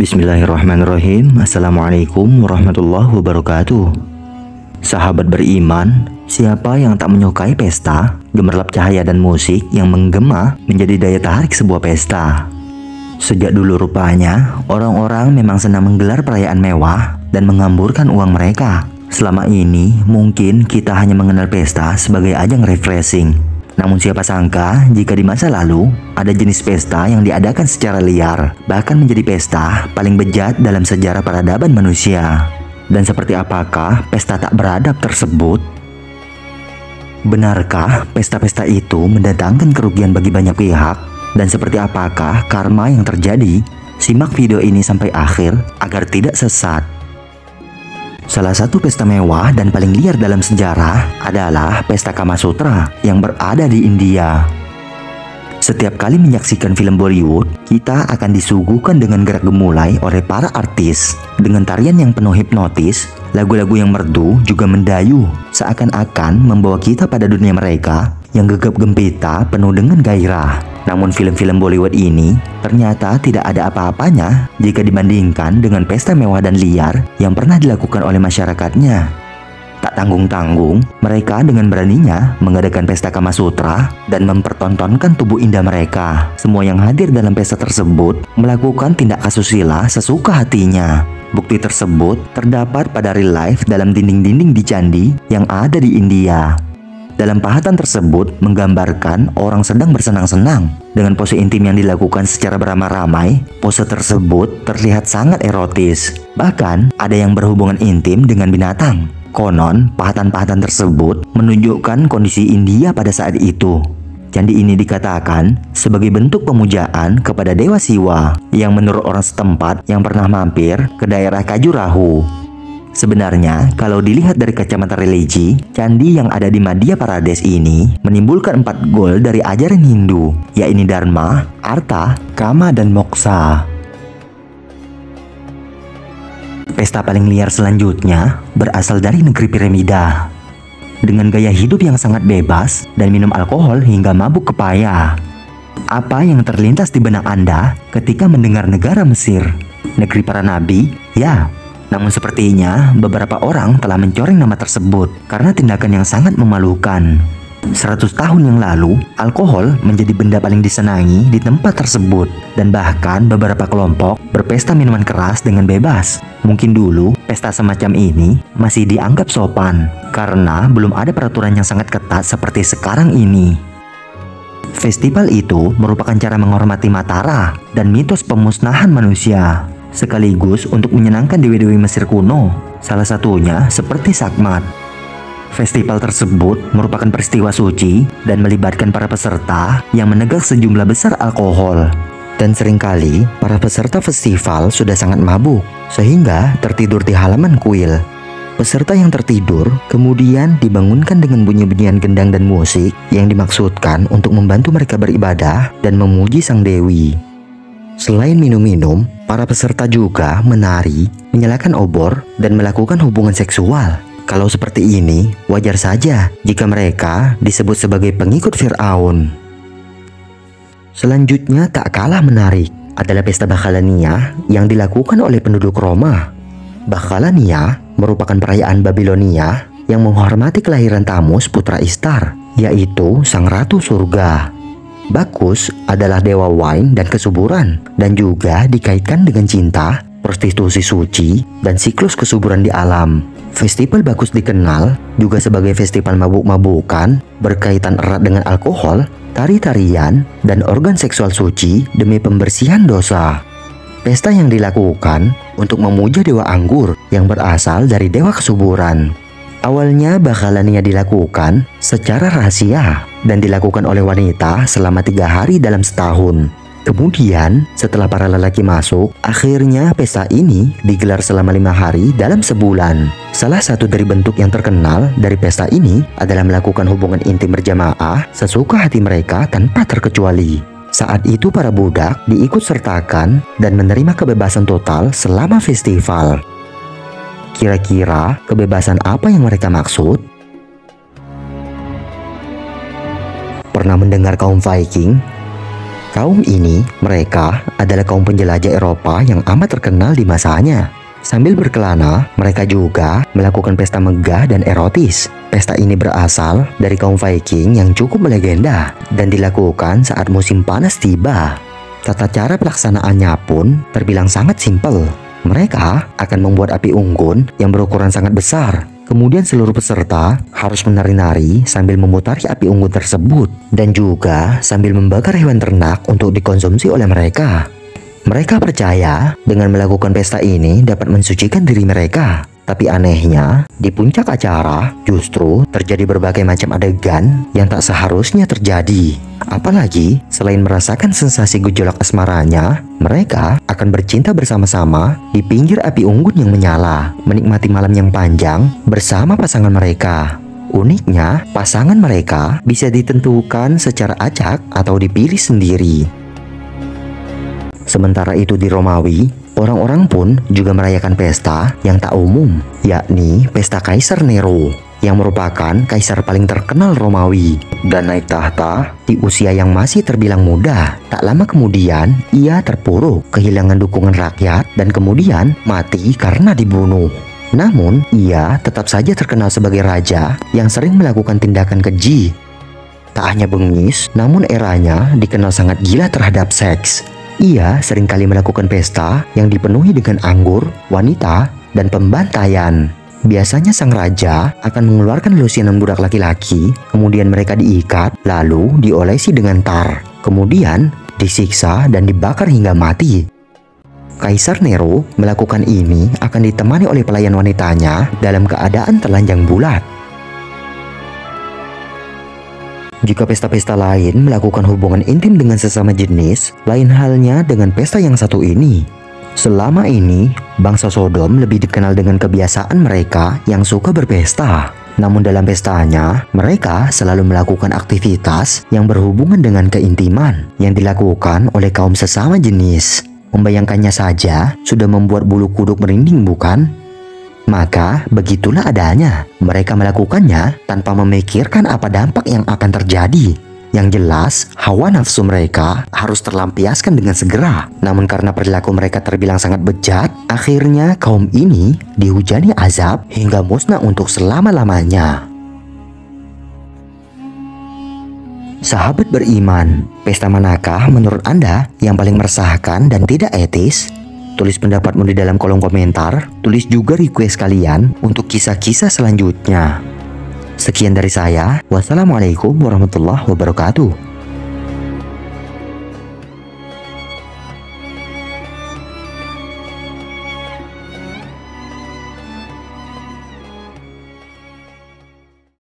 Bismillahirrahmanirrahim. Assalamualaikum warahmatullahi wabarakatuh. Sahabat beriman, siapa yang tak menyukai pesta, gemerlap cahaya dan musik yang menggema menjadi daya tarik sebuah pesta. Sejak dulu rupanya, orang-orang memang senang menggelar perayaan mewah dan menghamburkan uang mereka. Selama ini, mungkin kita hanya mengenal pesta sebagai ajang refreshing. Namun siapa sangka jika di masa lalu ada jenis pesta yang diadakan secara liar, bahkan menjadi pesta paling bejat dalam sejarah peradaban manusia. Dan seperti apakah pesta tak beradab tersebut? Benarkah pesta-pesta itu mendatangkan kerugian bagi banyak pihak? Dan seperti apakah karma yang terjadi? Simak video ini sampai akhir agar tidak sesat. Salah satu pesta mewah dan paling liar dalam sejarah adalah Pesta Kama Sutra yang berada di India. Setiap kali menyaksikan film Bollywood, kita akan disuguhkan dengan gerak gemulai oleh para artis. Dengan tarian yang penuh hipnotis, lagu-lagu yang merdu juga mendayu, seakan-akan membawa kita pada dunia mereka yang gegap gempita penuh dengan gairah. Namun film-film Bollywood ini ternyata tidak ada apa-apanya jika dibandingkan dengan pesta mewah dan liar yang pernah dilakukan oleh masyarakatnya. Tak tanggung-tanggung, mereka dengan beraninya mengadakan pesta Kama Sutra dan mempertontonkan tubuh indah mereka. Semua yang hadir dalam pesta tersebut melakukan tindak asusila sesuka hatinya. Bukti tersebut terdapat pada real life dalam dinding-dinding di candi yang ada di India. Dalam pahatan tersebut menggambarkan orang sedang bersenang-senang dengan pose intim yang dilakukan secara beramai-ramai. Pose tersebut terlihat sangat erotis. Bahkan ada yang berhubungan intim dengan binatang. Konon, pahatan-pahatan tersebut menunjukkan kondisi India pada saat itu. Candi ini dikatakan sebagai bentuk pemujaan kepada Dewa Siwa yang menurut orang setempat yang pernah mampir ke daerah Khajuraho. Sebenarnya, kalau dilihat dari kacamata religi, candi yang ada di Madhya Pradesh ini menimbulkan 4 goal dari ajaran Hindu, yaitu Dharma, Artha, Kama, dan Moksha. Pesta paling liar selanjutnya berasal dari negeri piramida. Dengan gaya hidup yang sangat bebas dan minum alkohol hingga mabuk kepaya. Apa yang terlintas di benak Anda ketika mendengar negara Mesir? Negeri para nabi? Ya. Namun sepertinya beberapa orang telah mencoreng nama tersebut karena tindakan yang sangat memalukan. 100 tahun yang lalu, alkohol menjadi benda paling disenangi di tempat tersebut. Dan bahkan beberapa kelompok berpesta minuman keras dengan bebas. Mungkin dulu, pesta semacam ini masih dianggap sopan karena belum ada peraturan yang sangat ketat seperti sekarang ini. Festival itu merupakan cara menghormati Matara dan mitos pemusnahan manusia, sekaligus untuk menyenangkan dewi-dewi Mesir kuno, salah satunya seperti Sakmat. Festival tersebut merupakan peristiwa suci dan melibatkan para peserta yang menegak sejumlah besar alkohol. Dan seringkali para peserta festival sudah sangat mabuk, sehingga tertidur di halaman kuil. Peserta yang tertidur kemudian dibangunkan dengan bunyi-bunyian gendang dan musik yang dimaksudkan untuk membantu mereka beribadah dan memuji sang dewi. Selain minum-minum, para peserta juga menari, menyalakan obor, dan melakukan hubungan seksual. Kalau seperti ini, wajar saja jika mereka disebut sebagai pengikut Fir'aun. Selanjutnya tak kalah menarik adalah pesta Bakhalania yang dilakukan oleh penduduk Roma. Bakhalania merupakan perayaan Babilonia yang menghormati kelahiran Tamus putra Ishtar, yaitu sang ratu surga. Bacchus adalah dewa wine dan kesuburan, dan juga dikaitkan dengan cinta, prostitusi suci, dan siklus kesuburan di alam. Festival Bacchus dikenal juga sebagai festival mabuk-mabukan, berkaitan erat dengan alkohol, tari-tarian, dan organ seksual suci demi pembersihan dosa. Pesta yang dilakukan untuk memuja dewa anggur yang berasal dari dewa kesuburan. Awalnya Bakhalania dilakukan secara rahasia dan dilakukan oleh wanita selama 3 hari dalam setahun. Kemudian setelah para lelaki masuk, akhirnya pesta ini digelar selama 5 hari dalam sebulan. Salah satu dari bentuk yang terkenal dari pesta ini adalah melakukan hubungan intim berjamaah sesuka hati mereka tanpa terkecuali. Saat itu para budak diikut sertakan dan menerima kebebasan total selama festival. Kira-kira kebebasan apa yang mereka maksud? Pernah mendengar kaum Viking? Kaum ini, mereka adalah kaum penjelajah Eropa yang amat terkenal di masanya. Sambil berkelana, mereka juga melakukan pesta megah dan erotis. Pesta ini berasal dari kaum Viking yang cukup melegenda dan dilakukan saat musim panas tiba. Tata cara pelaksanaannya pun terbilang sangat simpel. Mereka akan membuat api unggun yang berukuran sangat besar. Kemudian seluruh peserta harus menari-nari sambil memutari api unggun tersebut dan juga sambil membakar hewan ternak untuk dikonsumsi oleh mereka. Mereka percaya dengan melakukan pesta ini dapat mensucikan diri mereka. Tapi anehnya, di puncak acara justru terjadi berbagai macam adegan yang tak seharusnya terjadi. Apalagi selain merasakan sensasi gejolak asmaranya, mereka akan bercinta bersama-sama di pinggir api unggun yang menyala, menikmati malam yang panjang bersama pasangan mereka. Uniknya, pasangan mereka bisa ditentukan secara acak atau dipilih sendiri. Sementara itu di Romawi, orang-orang pun juga merayakan pesta yang tak umum, yakni pesta Kaisar Nero, yang merupakan kaisar paling terkenal Romawi dan naik tahta di usia yang masih terbilang muda. Tak lama kemudian, ia terpuruk, kehilangan dukungan rakyat, dan kemudian mati karena dibunuh. Namun, ia tetap saja terkenal sebagai raja yang sering melakukan tindakan keji. Tak hanya bengis, namun eranya dikenal sangat gila terhadap seks. Ia seringkali melakukan pesta yang dipenuhi dengan anggur, wanita, dan pembantaian. Biasanya sang raja akan mengeluarkan lusinan budak laki-laki, kemudian mereka diikat, lalu diolesi dengan tar, kemudian disiksa dan dibakar hingga mati. Kaisar Nero melakukan ini akan ditemani oleh pelayan wanitanya dalam keadaan telanjang bulat. Jika pesta-pesta lain melakukan hubungan intim dengan sesama jenis, lain halnya dengan pesta yang satu ini. Selama ini, bangsa Sodom lebih dikenal dengan kebiasaan mereka yang suka berpesta. Namun dalam pestanya, mereka selalu melakukan aktivitas yang berhubungan dengan keintiman yang dilakukan oleh kaum sesama jenis. Membayangkannya saja sudah membuat bulu kuduk merinding, bukan? Maka begitulah adanya. Mereka melakukannya tanpa memikirkan apa dampak yang akan terjadi. Yang jelas, hawa nafsu mereka harus terlampiaskan dengan segera. Namun karena perilaku mereka terbilang sangat bejat, akhirnya kaum ini dihujani azab hingga musnah untuk selama-lamanya. Sahabat beriman, pesta manakah menurut Anda yang paling meresahkan dan tidak etis? Tulis pendapatmu di dalam kolom komentar. Tulis juga request kalian untuk kisah-kisah selanjutnya. Sekian dari saya. Wassalamualaikum warahmatullahi wabarakatuh.